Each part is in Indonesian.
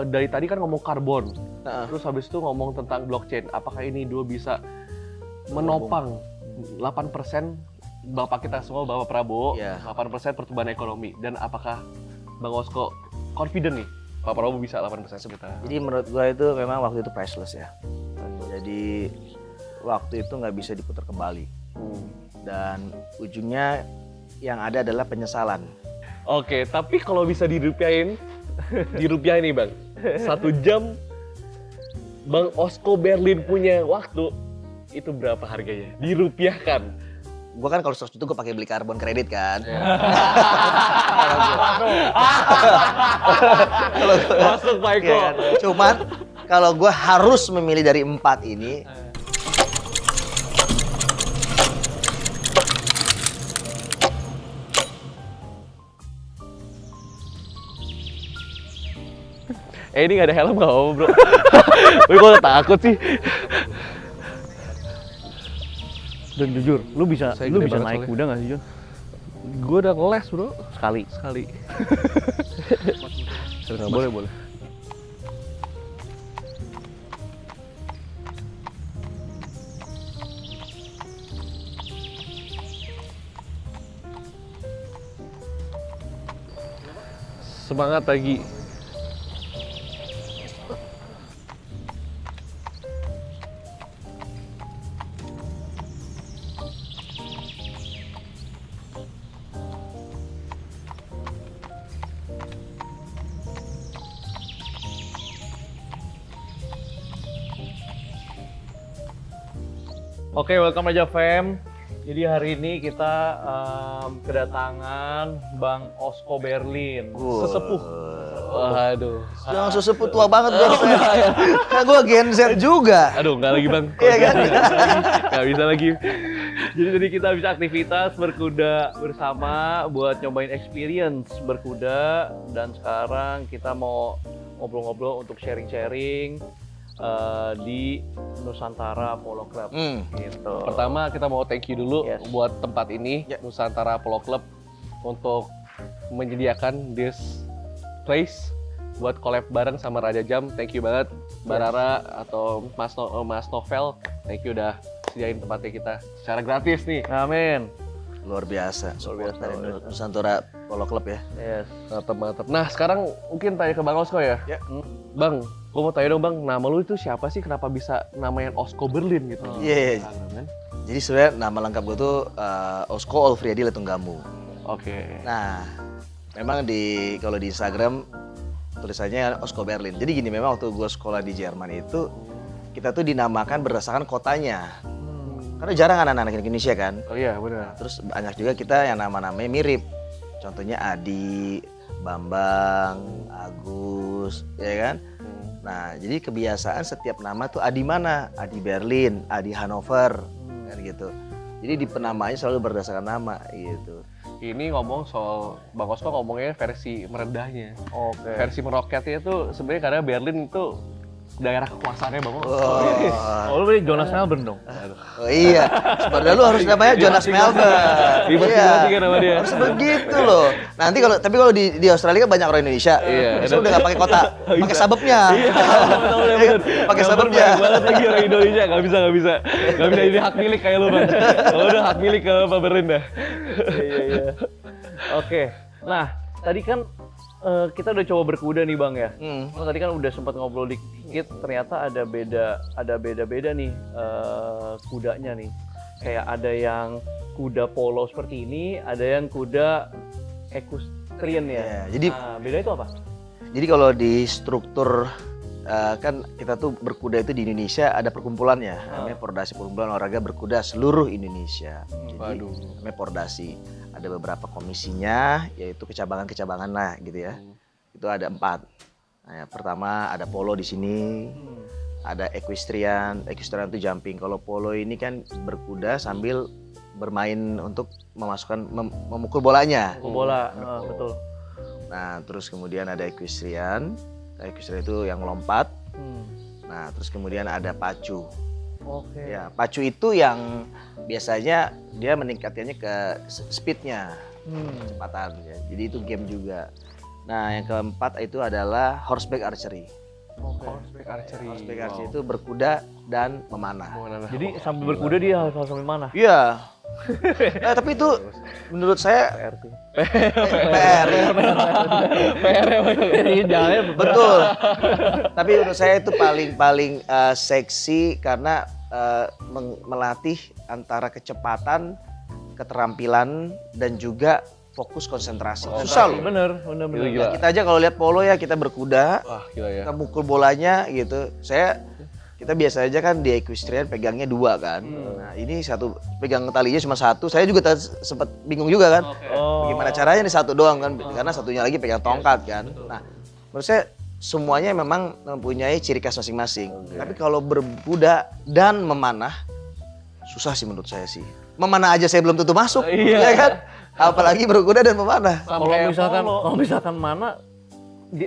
dari tadi kan ngomong karbon, terus habis itu ngomong tentang blockchain. Apakah ini dua bisa menopang 8% Bapak kita semua, Bapak Prabowo, 8% pertumbuhan ekonomi? Dan apakah Bang Osko confident nih Pak Prabowo bisa 8% sebentar? Jadi menurut gue itu memang waktu itu priceless ya. Jadi waktu itu nggak bisa diputar kembali. Dan ujungnya yang ada adalah penyesalan. Oke, tapi kalau bisa dirupiahin nih Bang, 1 jam Bang Osko Berlin punya waktu, itu berapa harganya? Dirupiahkan. Gue kan kalau 100 juta gue pakai beli karbon kredit kan. Masuk Pak Eko. Ya, cuman kalau gue harus memilih dari 4 ini, ini nggak ada helm nggak apa bro? Wih kok takut sih? Dan jujur, lu bisa Saya gede banget naik soalnya. kuda nggak sih Jon? Gue udah ngeles bro, Sekali. sekali. Boleh. Semangat lagi. Oke, welcome aja fam. Jadi hari ini kita kedatangan Bang Osko Berlin, sesepuh. Waduh. jangan sesepuh tua banget gue. Kan gue Gen Z juga. Aduh, nggak lagi bang. Iya kan? Nggak bisa lagi. Jadi tadi kita bisa aktivitas berkuda bersama buat nyobain experience berkuda. Dan sekarang kita mau ngobrol-ngobrol untuk sharing-sharing di Nusantara Polo Club. Gitu. Pertama kita mau thank you dulu Yes. buat tempat ini, Nusantara Polo Club, untuk menyediakan this place buat collab bareng sama Raja Jam. Thank you banget Mbak Rara atau Mas Novel. Thank you udah sediain tempatnya kita secara gratis nih. Amin. Luar biasa. Luar biasa. Dari Nusantara Polo Club ya. Yes. Mantap. Nah sekarang mungkin tanya ke Bang Osko ya. Ya. Bang, gue mau tanya dong Bang, nama lu itu siapa sih? Kenapa bisa namain Osko Berlin gitu? Iya. Jadi sebenarnya nama lengkap gue tuh Osko Olfriadi Letunggamu. Oke. Nah, memang kalau di Instagram tulisannya Osko Berlin. Jadi gini, memang waktu gue sekolah di Jerman itu kita tuh dinamakan berdasarkan kotanya. Karena jarang anak-anak Indonesia kan. Oh iya benar. Terus banyak juga kita yang nama-namanya mirip. Contohnya Adi, Bambang, Agus, ya kan? Nah, jadi kebiasaan setiap nama tuh Adi mana? Adi Berlin, Adi Hanover, kan gitu. Jadi di penamanya selalu berdasarkan nama gitu. Ini ngomong soal Bang Osko ngomongnya versi merendahnya. Oke. Versi meroketnya itu sebenarnya karena Berlin itu daerah kekuasaannya Bang Osko. Oh, lu berarti Jonas Melbourne dong? Oh iya, sebenarnya lu harus namanya Jonas Melbourne. Dimasing-masing kan sama dia. Harus begitu loh. Nanti tapi kalau di Australia kan banyak orang Indonesia. Iya. Terus udah nggak pakai kota, pakai sababnya. Pakai sababnya. Banyak banget lagi orang Indonesia, nggak bisa ini hak milik kayak lu Bang. Kalau udah hak milik ke Pak Berlin dah. Iya. Oke. Nah, tadi kan kita udah coba berkuda nih Bang ya. Nah, tadi kan udah sempat ngobrol dikit, ternyata ada beda-beda nih kudanya nih. Kayak ada yang kuda polo seperti ini, ada yang kuda equestrian ya. Iya, jadi beda itu apa? Jadi kalau di struktur kan kita tuh berkuda itu di Indonesia ada perkumpulannya, namanya Pordasi, Perkumpulan Olahraga Berkuda Seluruh Indonesia. Jadi namanya Pordasi. Ada beberapa komisinya, yaitu kecabangan-kecabangan lah gitu ya. Itu ada 4. Nah, yang pertama ada polo di sini, ada equestrian itu jumping. Kalau polo ini kan berkuda sambil bermain untuk memukul bolanya. Bola, betul. Nah, terus kemudian ada equestrian itu yang lompat. Nah, terus kemudian ada pacu. Oke. Ya, pacu itu yang biasanya dia meningkatkannya ke speednya, kecepatannya. Jadi itu game juga. Nah, yang keempat itu adalah horseback archery. Horseback archery. Horseback archery itu berkuda dan memanah. Jadi sambil berkuda dia harus sambil mana? Iya. Tapi itu menurut saya PRT. PR. Jangan Betul. Tapi menurut saya itu paling seksi karena melatih antara kecepatan, keterampilan dan juga fokus konsentrasi. Susah loh. Bener. Gila. Kita aja kalau lihat polo ya kita berkuda, Wah, gila ya. kita mukul bolanya gitu. Kita biasa aja kan di equestrian pegangnya 2 kan. Nah ini satu pegang talinya cuma 1. Saya juga sempat bingung juga kan. Bagaimana caranya nih 1 doang kan? Karena satunya lagi pegang tongkat kan. Nah menurut saya semuanya memang mempunyai ciri khas masing-masing. Tapi kalau berkuda dan memanah susah sih menurut saya sih. Memanah aja saya belum tentu masuk, ya kan? Apalagi berkuda dan memanah. Kalau misalkan mana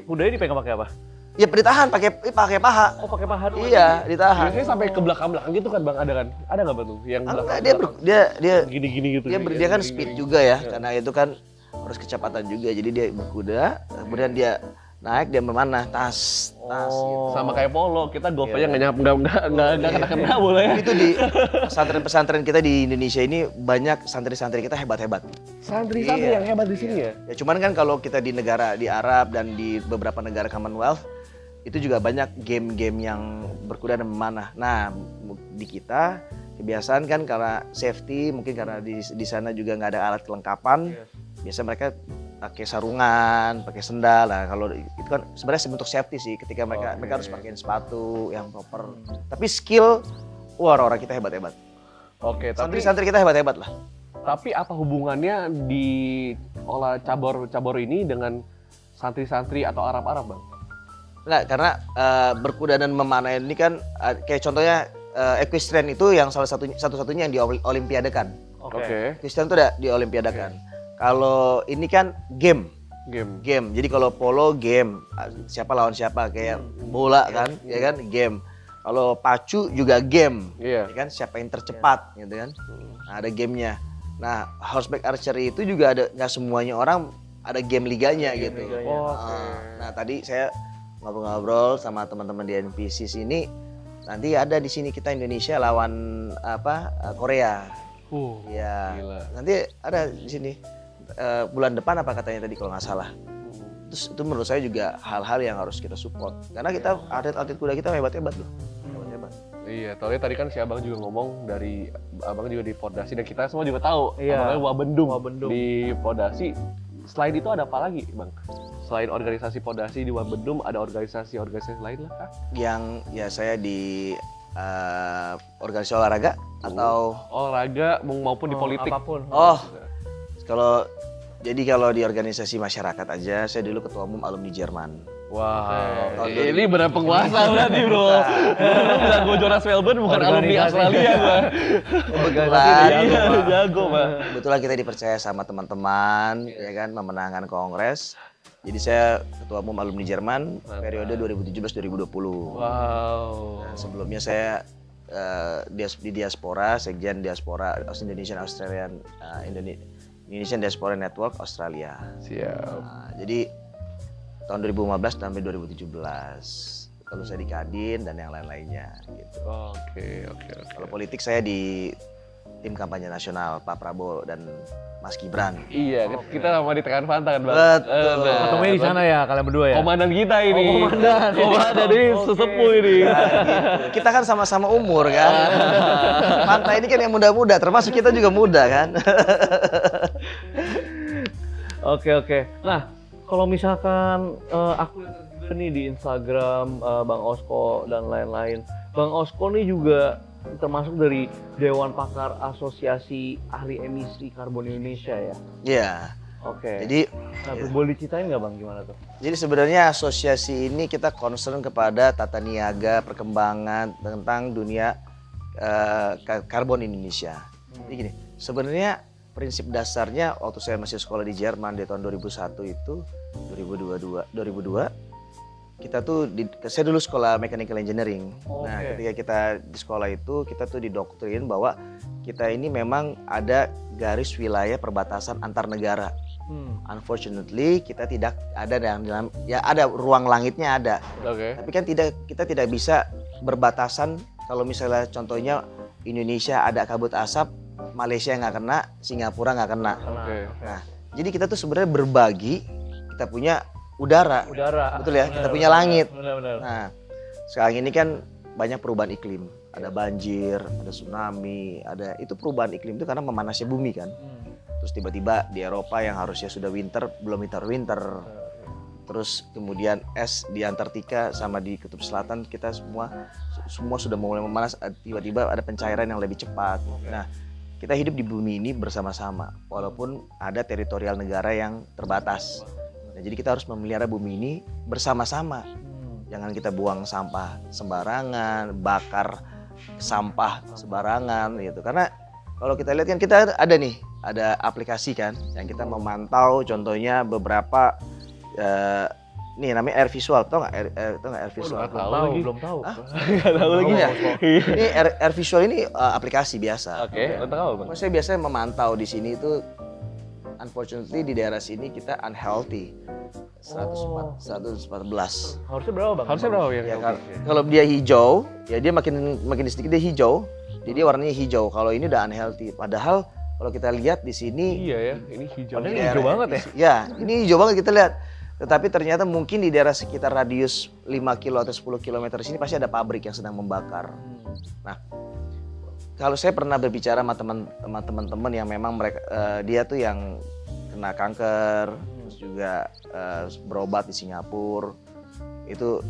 kudanya dipegang pakai apa? Ya ditahan pakai paha. Oh, pakai paha dulu. Iya, ditahan. Biasanya sampai ke belakang-belakang gitu kan Bang, ada kan? Ada nggak Bang tuh yang Enggak, belakang? dia Gini-gini gitu. dia kan speed juga ya, karena itu kan harus kecepatan juga. Jadi dia berkuda, kemudian dia naik, dia memanah, tas gitu. Sama kayak polo, kita golf aja nggak kena boleh ya. Itu di pesantren-pesantren kita di Indonesia ini banyak santri-santri kita hebat-hebat. Santri-santri Iya. yang hebat di sini ya. Ya cuman kan kalau kita di negara di Arab dan di beberapa negara Commonwealth itu juga banyak game-game yang berkuda dan memanah. Nah, di kita kebiasaan kan karena safety, mungkin karena di sana juga nggak ada alat kelengkapan. Biasa mereka pakai sarungan, pakai sendal. Nah, kalau itu kan sebenarnya bentuk safety sih ketika mereka harus pakai sepatu yang proper. Tapi skill orang-orang kita hebat-hebat. Oke, tapi Santri-santri kita hebat-hebat lah. apa hubungannya di olah cabur ini dengan santri-santri atau Arab-Arab Bang? Nah, karena berkuda dan memanah ini kan kayak contohnya equestrian itu yang satu-satunya yang diolimpiadekan. Oke. Equestrian itu udah diolimpiadekan. Kalau ini kan game. Jadi kalau polo game, siapa lawan siapa kayak bola kan, ya kan game. Kalau pacu juga game, Iya. ya kan siapa yang tercepat, gitu kan. Nah, ada gamenya. Nah, horseback archery itu juga ada nggak semuanya orang ada game liganya gitu. Nah, tadi saya ngobrol-ngobrol sama teman-teman di NPC sini. Nanti ada di sini kita Indonesia lawan Korea. Ya. Gila. Nanti ada di sini bulan depan apa katanya tadi kalau nggak salah. Terus itu menurut saya juga hal-hal yang harus kita support. Karena kita atlet-atlet kuda kita hebat-hebat loh. Hebat-hebat. Iya, soalnya tadi kan si Abang juga ngomong dari Abang juga di Pordasi dan kita semua juga tahu. Iya. Abangnya Wabendum di Pordasi. Selain itu ada apa lagi, Bang? Selain organisasi Pordasi di Wabendum, ada organisasi lain lah kah? Yang ya saya di organisasi olahraga atau Olahraga maupun di politik. Apapun. kalau di organisasi masyarakat aja saya dulu ketua umum alumni Jerman. Wow, ini benar penguasa berarti bro. Bilang gue Jonas Melbourne bukan alumni Australia gue. Kebetulan Jago Pak. Kebetulan kita dipercaya sama teman-teman ya kan memenangkan kongres. Jadi saya ketua umum alumni Jerman periode 2017-2020. Wow. Nah, sebelumnya saya di diaspora, sekjen diaspora Indonesian Australian Indonesian Diaspora Network Australia. Siap. Nah, jadi tahun 2015 sampai 2017 lalu saya di Kadin dan yang lain-lainnya gitu. Oke. Kalau politik saya di tim kampanye nasional Pak Prabowo dan Mas Gibran. Iya, kita sama di Tekan Fanta kan Bang. Betul. Ketemunya di sana ya kalian berdua ya? Komandan kita ini. Komandan ini sesepuh ini. Nah, gitu. Kita kan sama-sama umur kan. Pantai ini kan yang muda-muda, termasuk kita juga muda kan. Oke. Nah, kalau misalkan aku lihat juga nih di Instagram Bang Osko dan lain-lain. Bang Osko nih juga termasuk dari Dewan Pakar Asosiasi Ahli Emisi Karbon Indonesia ya? Iya. Oke. Jadi Boleh diceritain nggak Bang gimana tuh? Jadi sebenarnya asosiasi ini kita concern kepada tata niaga perkembangan tentang dunia karbon Indonesia. Jadi gini, sebenarnya prinsip dasarnya waktu saya masih sekolah di Jerman di tahun 2001 itu 2002 kita tuh saya dulu sekolah mechanical engineering. Nah, ketika kita di sekolah itu kita tuh didoktrin bahwa kita ini memang ada garis wilayah perbatasan antar negara. Unfortunately kita tidak ada dalam ya ada ruang langitnya ada. Oke. Tapi kan kita tidak bisa berbatasan kalau misalnya contohnya Indonesia ada kabut asap, Malaysia nggak kena, Singapura nggak kena. Oke. Nah, jadi kita tuh sebenarnya berbagi, kita punya udara, betul ya, kita punya langit. Benar-benar. Nah, sekarang ini kan banyak perubahan iklim, ada banjir, ada tsunami, ada itu perubahan iklim itu karena memanasnya bumi kan. Terus tiba-tiba di Eropa yang harusnya sudah winter belum winter. Terus kemudian es di Antartika sama di Kutub Selatan kita semua sudah mulai memanas, tiba-tiba ada pencairan yang lebih cepat. Nah, kita hidup di bumi ini bersama-sama walaupun ada teritorial negara yang terbatas. Nah, jadi kita harus memelihara bumi ini bersama-sama. Jangan kita buang sampah sembarangan, bakar sampah sembarangan gitu. Karena kalau kita lihat kan kita ada aplikasi kan yang kita memantau contohnya beberapa nih namanya air visual, tau nggak air visual? Belum tahu. Nggak tahu lagi ya. Ini air visual ini aplikasi biasa. Oke. Untuk apa, Bang? Saya biasanya memantau di sini itu, unfortunately di daerah sini kita unhealthy. 114. Harusnya berapa bang? Harusnya berapa ya? Ya, kalau dia hijau, ya dia makin sedikit dia hijau. Jadi dia warnanya hijau. Kalau ini udah unhealthy. Padahal kalau kita lihat di sini, Iya ya, ini hijau. Padahal di hijau daerah- banget ya? Ya, ini hijau banget kita lihat. Tetapi ternyata mungkin di daerah sekitar radius 5 kilo atau 10 km di sini pasti ada pabrik yang sedang membakar. Nah, kalau saya pernah berbicara sama teman-teman yang memang mereka dia tuh yang kena kanker, terus juga berobat di Singapura, itu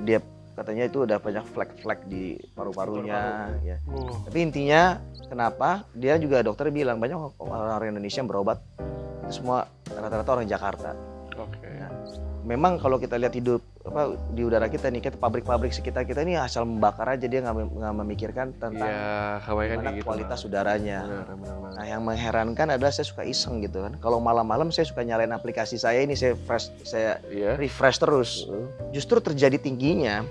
dia katanya itu udah banyak flek-flek di paru-parunya. Ya. Tapi intinya kenapa? Dia juga dokter bilang banyak orang Indonesia yang berobat itu semua rata-rata orang Jakarta. Oke. Memang kalau kita lihat hidup di udara kita nih, kita pabrik-pabrik sekitar kita ini asal membakar aja, dia nggak memikirkan tentang Iya, kebanyakan gimana kayak gitu. kualitas udaranya. Benar. Nah, yang mengherankan adalah saya suka iseng gitu kan. Kalau malam-malam saya suka nyalain aplikasi saya ini, saya Iya. refresh terus. Justru terjadi tingginya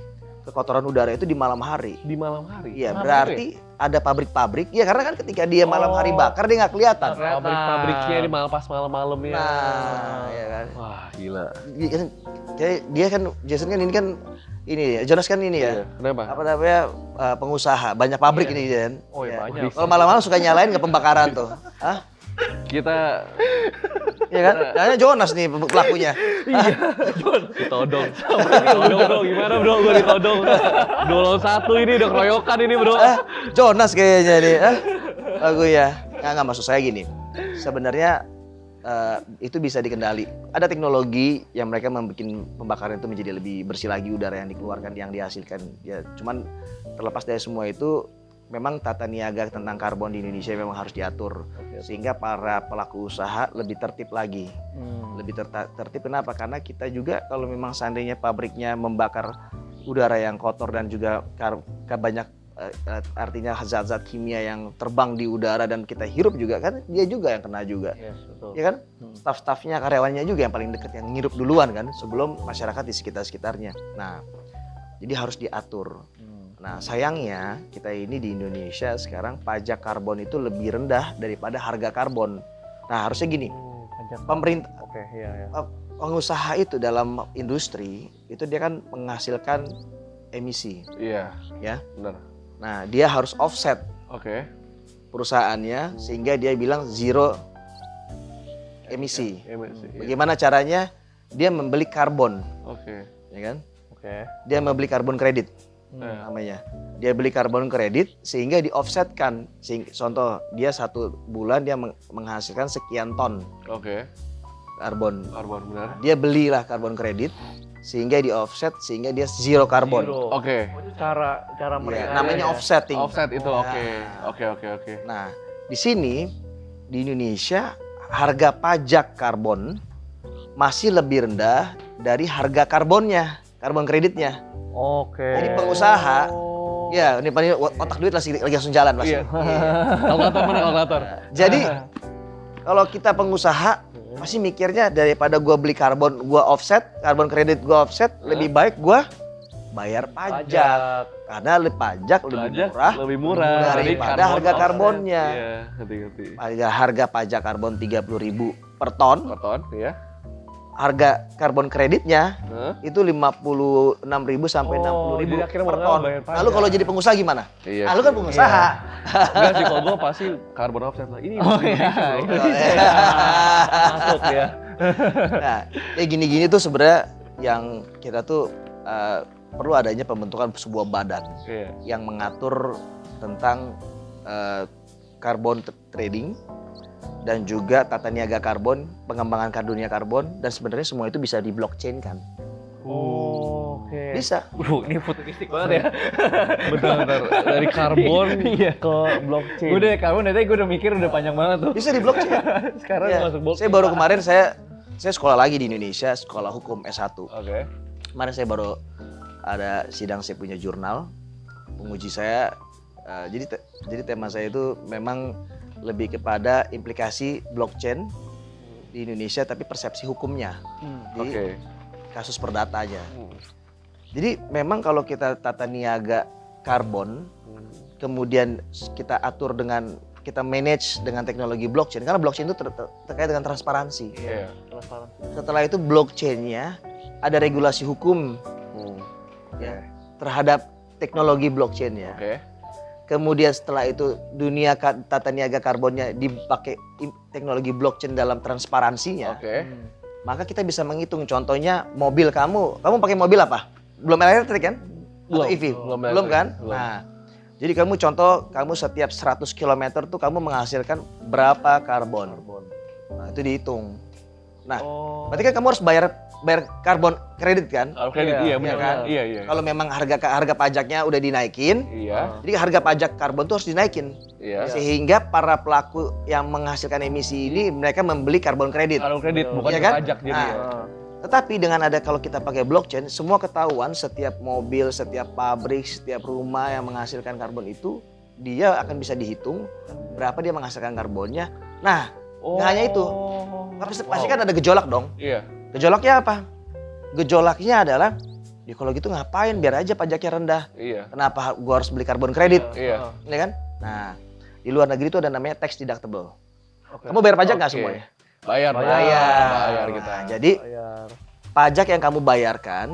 kekotoran udara itu di malam hari. Di malam hari. Iya, Kenapa berarti ada pabrik-pabrik. Ya karena kan ketika dia malam hari bakar dia nggak kelihatan. Pabrik-pabriknya di pas malam-malamnya. Nah, ya kan. Wah, gila. Dia kan Jason kan ini kan ini Jonas kan ini ya. Iya. Kenapa? Apa namanya pengusaha, banyak pabrik ini kan. Oh iya, Ya. banyak. Kalau malam-malam suka nyalain ke pembakaran tuh. Hah? Kita Iya kan? Kayaknya Jonas nih pelakunya. ditodong. Ditodong, bro. Gimana, bro? Gue ditodong. 2-1 ini udah keroyokan ini, bro. Jonas kayaknya nih. Aku ya. Nggak maksud saya gini. Sebenarnya itu bisa dikendali. Ada teknologi yang mereka membuat pembakaran itu menjadi lebih bersih lagi udara yang dikeluarkan, yang dihasilkan. Ya, cuman terlepas dari semua itu, memang tata niaga tentang karbon di Indonesia memang harus diatur sehingga para pelaku usaha lebih tertib lagi. Lebih tertib kenapa? Karena kita juga kalau memang seandainya pabriknya membakar udara yang kotor dan juga banyak artinya zat-zat kimia yang terbang di udara dan kita hirup juga kan, dia juga yang kena juga. Yes, betul. Ya kan? Staf-stafnya, karyawannya juga yang paling dekat yang ngirup duluan kan sebelum masyarakat di sekitar-sekitarnya. Nah, jadi harus diatur. Nah, sayangnya kita ini di Indonesia sekarang pajak karbon itu lebih rendah daripada harga karbon. Nah, harusnya gini, pemerintah, Oke, iya. pengusaha itu dalam industri itu dia kan menghasilkan emisi, Iya, ya. benar. Nah, dia harus offset Oke. perusahaannya sehingga dia bilang zero emisi. Emisi. Iya. Bagaimana caranya? Dia membeli karbon, Oke. ya kan? Oke. Dia membeli karbon kredit. Eh, Namanya. Dia beli karbon kredit sehingga di offsetkan. Contoh, dia 1 bulan dia menghasilkan sekian ton Oke. karbon. Karbon benar. Dia belilah karbon kredit sehingga di offset sehingga dia zero karbon. Zero. Oke. Oh, itu cara Ya, mereka. namanya offsetting. Offset itu Nah. oke. Nah, di sini di Indonesia harga pajak karbon masih lebih rendah dari harga karbonnya, karbon kreditnya. Oke. Jadi pengusaha, ya ini paling otak duit lagi langsung jalan pasti. Iya. Kalkulator mana kalkulator? Jadi kalau kita pengusaha pasti mikirnya daripada gua beli karbon, gua offset, karbon kredit gua offset, lebih baik gua bayar pajak. Karena pajak lebih murah dari daripada karbon harga offset. karbonnya. Iya, ngerti. Harga pajak karbon 30.000 per ton, ya. harga karbon kreditnya Hah? itu 56.000 sampai 60.000 jadi akhirnya per mau ton. bayar pajak. Lalu kalau jadi pengusaha gimana? Iya Lu kan sih. pengusaha. Enggak sih, kalau gue pasti carbon offset lah. Ini Masuk ya. Nah, kayak gini-gini tuh sebenarnya yang kita tuh perlu adanya pembentukan sebuah badan Iya. yang mengatur tentang carbon trading dan juga tata niaga karbon, pengembangan dunia karbon, dan sebenarnya semua itu bisa di blockchain kan? Oke. Bisa. Ini futuristik banget ya. Bentar. Dari karbon ke blockchain. Gue dari karbon tadi gue udah mikir udah panjang banget tuh. Bisa di blockchain. Sekarang Ya, masuk blockchain. saya baru kemarin saya sekolah lagi di Indonesia, sekolah hukum S1. Oke. Kemarin saya baru ada sidang, saya punya jurnal penguji saya. Jadi tema saya itu memang lebih kepada implikasi blockchain di Indonesia, tapi persepsi hukumnya di Oke. kasus perdata aja. Jadi memang kalau kita tata niaga karbon, kemudian kita atur dengan kita manage dengan teknologi blockchain, karena blockchain itu terkait dengan transparansi. Iya. Setelah itu blockchainnya ada regulasi hukum ya, terhadap teknologi blockchainnya. Oke. Kemudian setelah itu dunia tata niaga karbonnya dipakai teknologi blockchain dalam transparansinya. Oke. Maka kita bisa menghitung, contohnya mobil kamu pakai mobil apa? Belum elektrik kan? Atau Belum. EV? Belum Belum kan? belum. Nah, jadi kamu setiap 100 km tuh kamu menghasilkan berapa karbon. Nah, itu dihitung. Nah, berarti kan kamu harus bayar karbon kredit kan? Kalau kredit Iya, iya benar kan? Iya, iya. Kalau memang harga pajaknya udah dinaikin, Iya. jadi harga pajak karbon tuh harus dinaikin. Iya. Sehingga para pelaku yang menghasilkan emisi ini mereka membeli karbon kredit. Kalau kredit bukan Iya kan? pajak jadi. Nah, Ya. Tetapi dengan ada kalau kita pakai blockchain, semua ketahuan setiap mobil, setiap pabrik, setiap rumah yang menghasilkan karbon itu, dia akan bisa dihitung berapa dia menghasilkan karbonnya. Nah, nggak hanya itu. Pasti kan ada gejolak dong. Iya. Gejolaknya apa? Gejolaknya adalah, ya kalau gitu ngapain, biar aja pajaknya rendah. Iya. Kenapa gua harus beli karbon kredit? Iya. Ya kan? Nah, di luar negeri itu ada namanya tax deductible. Kamu bayar pajak nggak Oke. semuanya? Bayar Bayar kita. Nah, jadi pajak yang kamu bayarkan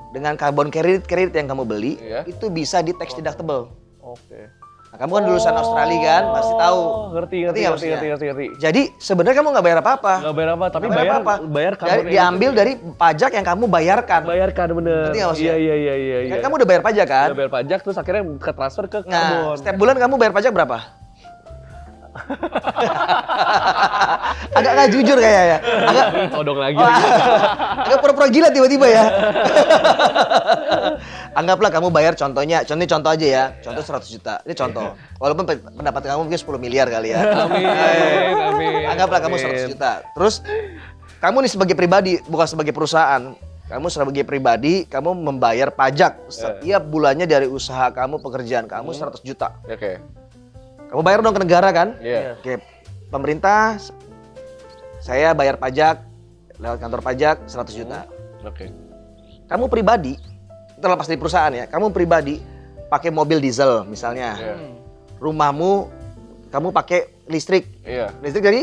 dengan karbon kredit yang kamu beli Iya. itu bisa di tax deductible. Oke. Nah, kamu kan lulusan Australia kan, pasti tahu. Ngerti. ngerti. Jadi sebenarnya kamu nggak bayar apa-apa. Nggak bayar apa, tapi Nggak bayar apa-apa. bayar karbon Diambil dari pajak yang kamu bayarkan. bayarkan bener. Ngerti nggak maksudnya? Iya. Kan kamu udah bayar pajak kan? Udah bayar pajak terus akhirnya ke transfer ke Nah, karbon. setiap bulan kamu bayar pajak berapa? Agak nggak jujur kayaknya. Agak Todong lagi. agak pura-pura gila tiba-tiba ya. Anggaplah kamu bayar contoh aja ya. Contoh 100 juta. Ini contoh. Walaupun pendapatan kamu mungkin 10 miliar kali ya. Amin. Anggaplah kamu 100 juta. Terus kamu nih sebagai pribadi, bukan sebagai perusahaan. Kamu sebagai pribadi, kamu membayar pajak setiap bulannya dari usaha kamu, pekerjaan kamu 100 juta. Oke. Kamu bayar dong ke negara kan? Iya. Oke, pemerintah, saya bayar pajak lewat kantor pajak 100 juta. Oke. Kamu pribadi, terlepas dari perusahaan ya, kamu pribadi pakai mobil diesel misalnya. Iya. Rumahmu, kamu pakai listrik. Iya. Listrik dari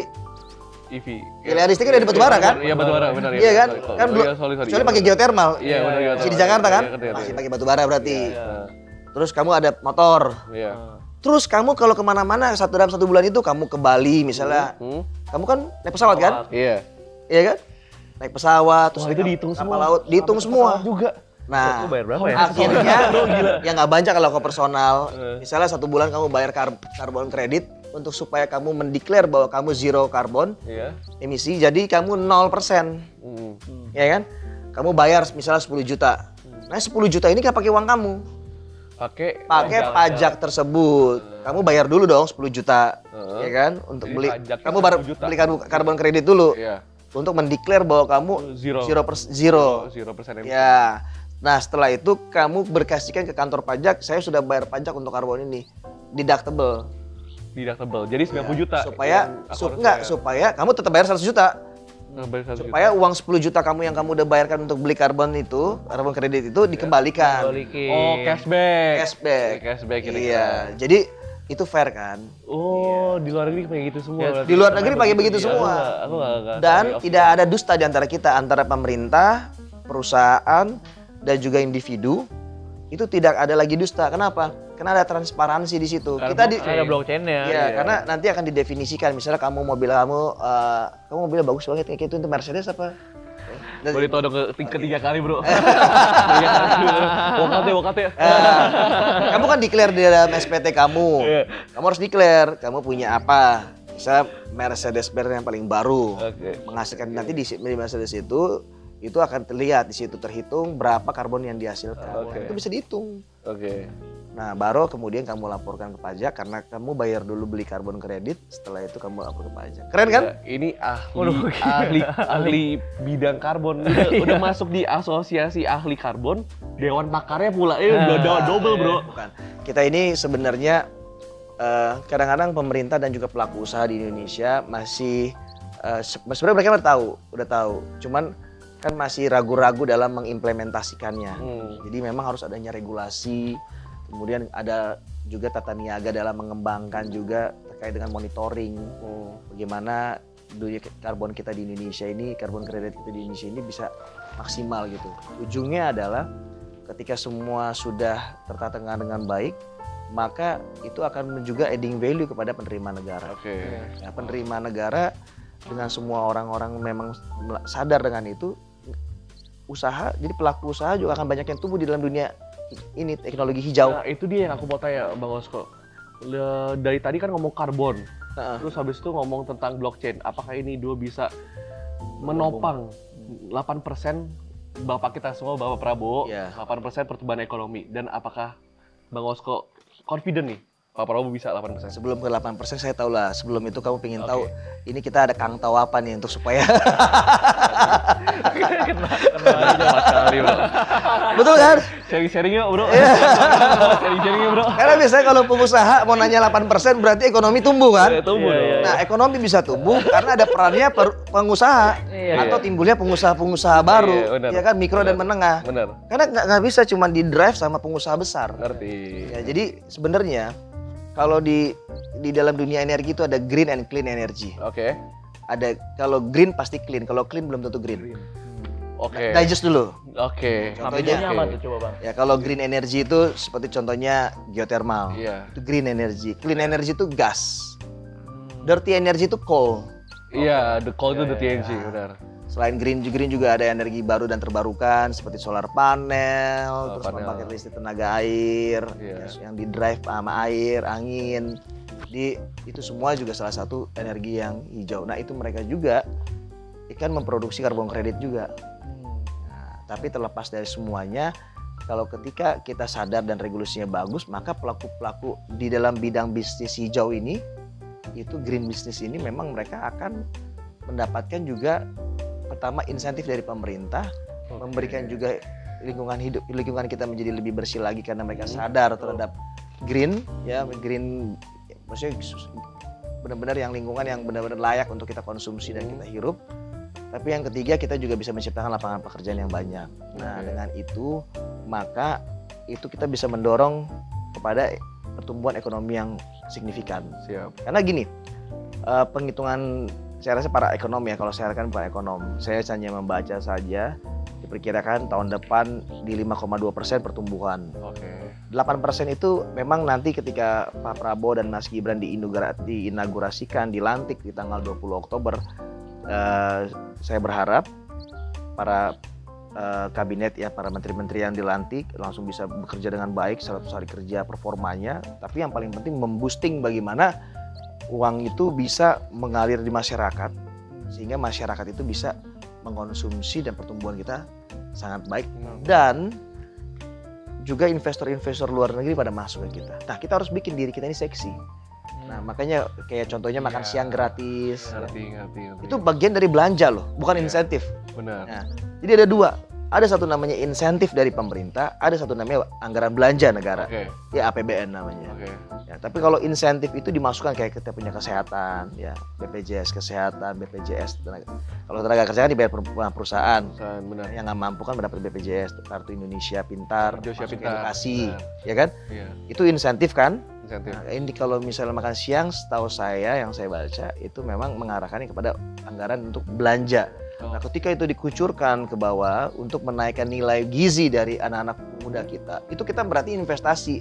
EV. ya, listrik kan dari batubara kan? Iya, batubara benar ya. Iya kan? Sorry. Kan belum, Iya, sorry. kecuali pakai geothermal. Iya, benar ya. Masih di Jakarta kan? Iya, ngerti. Masih pakai batubara berarti. Iya. Terus kamu ada motor. Iya. Terus kamu kalau kemana-mana dalam satu bulan itu kamu ke Bali misalnya, kamu kan naik pesawat kan? Iya. Iya kan? Naik pesawat, terus Wah, itu dihitung kapal semua. laut, dihitung semua. Juga. Nah, Lu bayar berapa ya? akhirnya ya nggak banyak kalau ke personal. Misalnya satu bulan kamu bayar karbon kredit untuk supaya kamu mendeklar bahwa kamu zero karbon Iya. emisi, jadi kamu 0%. Ya kan? Kamu bayar misalnya 10 juta. Nah 10 juta ini nggak pakai uang kamu. Pakai Pajak tersebut. Kamu bayar dulu dong 10 juta. Ya kan? Untuk Jadi beli. pajaknya Kamu 10 juta. beli karbon kredit dulu. Iya. Untuk mendeklar bahwa kamu Zero. zero. 0% emisi. Ya. Nah, setelah itu kamu berkasihkan ke kantor pajak, saya sudah bayar pajak untuk karbon ini. Deductible. Deductible. Jadi 90 juta. Supaya yang aku harus bayar. supaya kamu tetap bayar 100 juta. Bayar 100 juta. Supaya uang 10 juta kamu yang kamu udah bayarkan untuk beli karbon kredit itu dikembalikan. Balikin. Oh, cashback. Cashback. Cashback kira-kira. Iya. Jadi itu fair kan. Oh, di luar negeri kayak gitu semua. Ya, berarti. Di luar negeri pakai begitu Iya, semua. Aku nggak Dan tahu. tidak ada dusta di antara kita, antara pemerintah, perusahaan, dan juga individu. Itu tidak ada lagi dusta. Kenapa? Karena ada transparansi di situ. Kita ada blockchain-nya. Iya, karena nanti akan didefinisikan. Misalnya kamu mobilnya bagus banget kayak gitu, itu Mercedes apa? Boleh todong ketiga kali bro. Wokate. Kamu kan declare di dalam SPT kamu. Kamu harus declare kamu punya apa. Misalnya Mercedes-Benz yang paling baru. Menghasilkan nanti di Mercedes itu akan terlihat di situ terhitung berapa karbon yang dihasilkan. Itu bisa dihitung. Oke. Nah, baru kemudian kamu laporkan ke pajak karena kamu bayar dulu beli karbon kredit, setelah itu kamu lapor ke pajak. Keren kan? Ya, ini ahli bidang karbon udah masuk di asosiasi ahli karbon, dewan pakarnya pula udah double bro. Bukan. Kita ini sebenarnya kadang-kadang pemerintah dan juga pelaku usaha di Indonesia masih sebenarnya mereka udah tahu. Cuman kan masih ragu-ragu dalam mengimplementasikannya. Jadi memang harus adanya regulasi. Kemudian ada juga tata niaga dalam mengembangkan juga terkait dengan monitoring bagaimana dunia karbon kita di Indonesia ini, karbon kredit kita di Indonesia ini bisa maksimal gitu. Ujungnya adalah ketika semua sudah tertata dengan baik, maka itu akan juga adding value kepada penerima negara. Nah, penerima negara dengan semua orang-orang memang sadar dengan itu, usaha, jadi pelaku usaha juga akan banyak yang tumbuh di dalam dunia ini teknologi hijau. Nah, itu dia yang aku mau tanya Bang Osko. Dari tadi kan ngomong karbon, terus habis itu ngomong tentang blockchain. Apakah ini dua bisa menopang 8% Bapak kita semua, Bapak Prabowo, 8% pertumbuhan ekonomi? Dan apakah Bang Osko confident nih Pak Prabowo bisa 8%? Sebelum ke 8% saya tahu lah. Sebelum itu kamu pengen tahu ini kita ada Kang tahu apa nih untuk supaya betul kan? Sharing-sharing yuk bro. Sharing-sharing yuk bro. Karena biasanya kalau pengusaha mau nanya 8% berarti ekonomi tumbuh kan? Tumbuh dong. Nah, ekonomi bisa tumbuh karena ada perannya pengusaha atau timbulnya pengusaha-pengusaha baru, ya kan, mikro dan menengah. Benar. Karena nggak bisa cuma di drive sama pengusaha besar. Ngerti. Ya, jadi sebenarnya kalau di dalam dunia energi itu ada green and clean energy. Oke. Ada kalau green pasti clean, kalau clean belum tentu green. Oke. Digest dulu. Oke. Contohnya apa tuh coba Bang? Ya kalau green energy itu seperti contohnya geothermal. Iya. Itu green energy. Clean energy itu gas. Dirty energy itu coal. Iya, the coal itu the TNG, benar. Selain green juga ada energi baru dan terbarukan seperti solar panel, terus pembangkit listrik tenaga air, yang di drive sama air, angin. Jadi itu semua juga salah satu energi yang hijau. Nah, itu mereka juga ikan memproduksi karbon kredit juga. Nah, tapi terlepas dari semuanya, kalau ketika kita sadar dan regulasinya bagus, maka pelaku-pelaku di dalam bidang bisnis hijau ini, itu green business ini memang mereka akan mendapatkan juga pertama insentif dari pemerintah, memberikan juga lingkungan kita menjadi lebih bersih lagi karena mereka sadar terhadap green, ya green, maksudnya benar-benar yang lingkungan yang benar-benar layak untuk kita konsumsi dan kita hirup. Tapi yang ketiga kita juga bisa menciptakan lapangan pekerjaan yang banyak. Nah dengan itu maka itu kita bisa mendorong kepada pertumbuhan ekonomi yang signifikan. Siap. Karena gini, penghitungan saya rasa para ekonom ya, kalau saya kan para ekonom, saya hanya membaca saja diperkirakan tahun depan di 5,2% pertumbuhan. 8% itu memang nanti ketika Pak Prabowo dan Mas Gibran diinaugurasikan, dilantik di tanggal 20 Oktober, saya berharap para kabinet ya, para menteri-menteri yang dilantik langsung bisa bekerja dengan baik, 100 hari kerja performanya, tapi yang paling penting memboosting bagaimana uang itu bisa mengalir di masyarakat sehingga masyarakat itu bisa mengkonsumsi dan pertumbuhan kita sangat baik dan juga investor-investor luar negeri pada masuk ke kita. Nah, kita harus bikin diri kita ini seksi. Nah, makanya kayak contohnya makan siang gratis. Ngerti. Itu bagian dari belanja loh, bukan insentif. Benar. Nah, jadi ada dua. Ada satu namanya insentif dari pemerintah, ada satu namanya anggaran belanja negara. Ya APBN namanya. Ya, tapi kalau insentif itu dimasukkan kayak kita punya kesehatan, ya BPJS kesehatan, BPJS tenaga. Kalau tenaga kerja kan dibayar perusahaan. Benar. Yang nggak mampu kan mendapat BPJS, Kartu Indonesia Pintar, Indonesia masuk Pintar, edukasi, benar. ya kan? Iya. Itu insentif kan? insentif. Nah, ini kalau misalnya makan siang, setahu saya yang saya baca itu memang mengarahkannya kepada anggaran untuk belanja. Nah, ketika itu dikucurkan ke bawah untuk menaikkan nilai gizi dari anak-anak muda kita, itu kita berarti investasi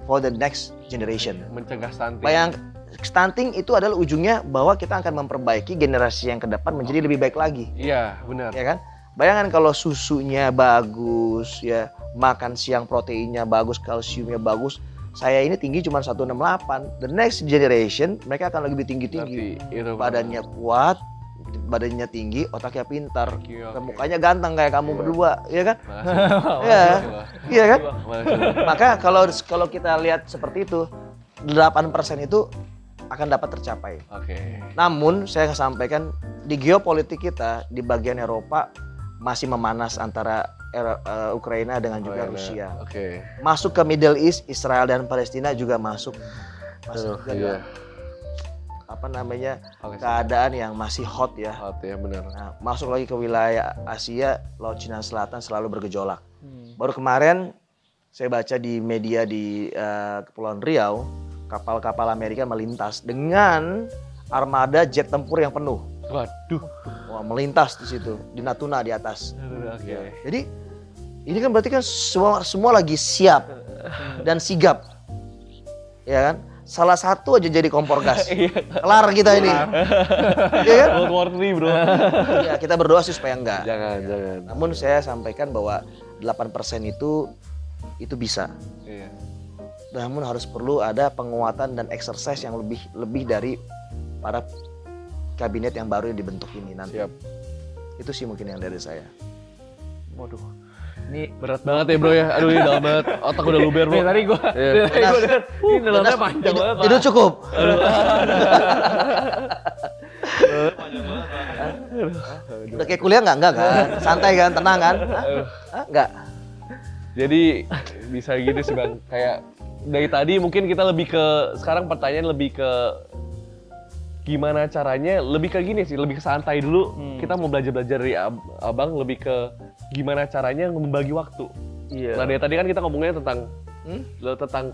for the next generation. Mencegah stunting. Stunting itu adalah ujungnya bahwa kita akan memperbaiki generasi yang ke depan menjadi lebih baik lagi. Iya, benar. Ya kan? Bayangkan kalau susunya bagus, ya makan siang proteinnya bagus, kalsiumnya bagus. Saya ini tinggi cuma 168. The next generation mereka akan lebih tinggi-tinggi. Badannya kuat, badannya tinggi, otaknya pintar, dan mukanya ganteng kayak kamu berdua, ya kan? Iya, iya kan? Maka kalau kita lihat seperti itu, 8% itu akan dapat tercapai. Oke. Namun saya sampaikan di geopolitik kita di bagian Eropa masih memanas antara Ukraina dengan juga Rusia. Oke. Masuk ke Middle East, Israel dan Palestina juga masuk. Iya. Apa namanya, keadaan yang masih hot ya. Hot ya, benar. Nah, masuk lagi ke wilayah Asia, Laut Cina Selatan selalu bergejolak. Baru kemarin saya baca di media di Kepulauan Riau, kapal-kapal Amerika melintas dengan armada jet tempur yang penuh. Waduh. Wah, melintas di situ, di Natuna di atas. Oke. Jadi ini kan berarti kan semua lagi siap dan sigap, ya kan? Salah satu aja jadi kompor gas, kelar kita ini, ya kan? World War III, bro. Ya, kita berdoa sih supaya enggak. Jangan. Namun saya sampaikan bahwa 8% itu bisa. Iya. Namun harus perlu ada penguatan dan exercise yang lebih dari para kabinet yang baru yang dibentuk ini nanti. Siap. Itu sih mungkin yang dari saya. Waduh. Ini Berat banget ya, bro ya. Aduh, ini dalam banget. Otak udah luber, bro. tadi gua denger, ini dalamnya panjang banget, Pak. Itu cukup. Udah kayak kuliah enggak kan? Santai kan? Tenang kan? Hah? Enggak. Jadi bisa gitu sih, Bang. Kayak dari tadi mungkin kita lebih ke, sekarang pertanyaan lebih ke gimana caranya, lebih ke gini sih, lebih ke santai dulu. Kita mau belajar dari abang, lebih ke gimana caranya membagi waktu. Iya. Nah dari tadi kan kita ngomongnya tentang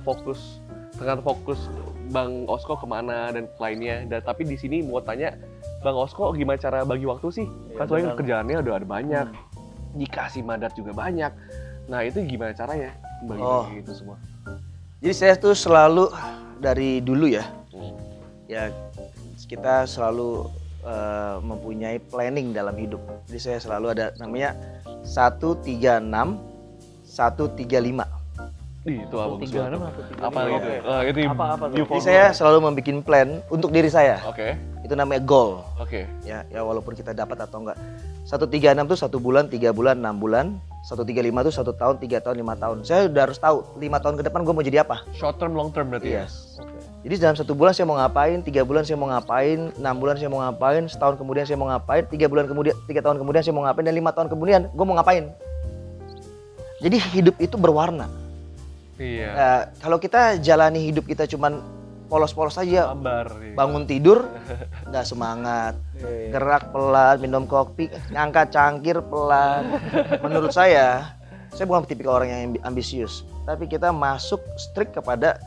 fokus Bang Osko kemana dan lainnya. Dan tapi di sini mau tanya Bang Osko gimana cara bagi waktu sih? Kan soalnya kerjaannya udah ada banyak, dikasih mandat juga banyak. Nah itu gimana caranya bagi itu semua? Jadi saya tuh selalu dari dulu ya, ya kita selalu mempunyai planning dalam hidup. Jadi saya selalu ada namanya 136, 135. Itu apa? 36 Apa gitu? Itu apa tuh? Jadi saya selalu membuat plan untuk diri saya. Oke. Itu namanya goal. Oke. Ya walaupun kita dapat atau enggak. 136 tuh 1 bulan, 3 bulan, 6 bulan. 135 tuh 1 tahun, 3 tahun, 5 tahun. Saya udah harus tahu 5 tahun ke depan gue mau jadi apa. Short term, long term berarti ya? Yes. Jadi dalam 1 bulan saya mau ngapain, 3 bulan saya mau ngapain, 6 bulan saya mau ngapain, setahun kemudian saya mau ngapain, 3 bulan kemudian, 3 tahun kemudian saya mau ngapain, dan 5 tahun kemudian gue mau ngapain. Jadi hidup itu berwarna. Iya. Kalau kita jalani hidup kita cuman polos-polos aja, Ambar. bangun tidur nggak semangat, gerak pelan, minum kopi, ngangkat cangkir pelan. Menurut saya bukan tipikal orang yang ambisius, tapi kita masuk strict kepada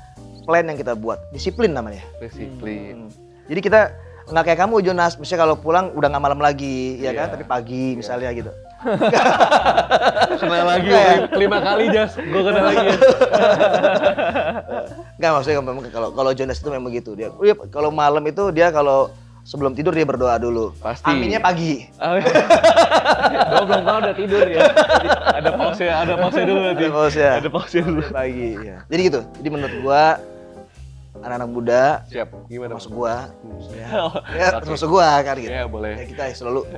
plan yang kita buat, disiplin namanya. Disiplin. Jadi kita nggak kayak kamu Jonas, misalnya kalau pulang udah nggak malam lagi, ya kan? Iya. Tapi pagi misalnya gitu. Kena lagi 5 kali Jas, gue kena lagi. Nggak, maksudnya memang kalau Jonas itu memang gitu, dia kalau malam itu dia kalau sebelum tidur dia berdoa dulu. Pasti. Aminnya pagi. Gue belum tahu udah tidur ya. Ada pause dulu nanti. Ada pause dulu. Pagi, ya. Jadi gitu. Jadi menurut gua anak-anak muda, Siap. Gimana? termasuk gua, Oke. termasuk gua kan gitu. Iya, boleh. Ya, kita selalu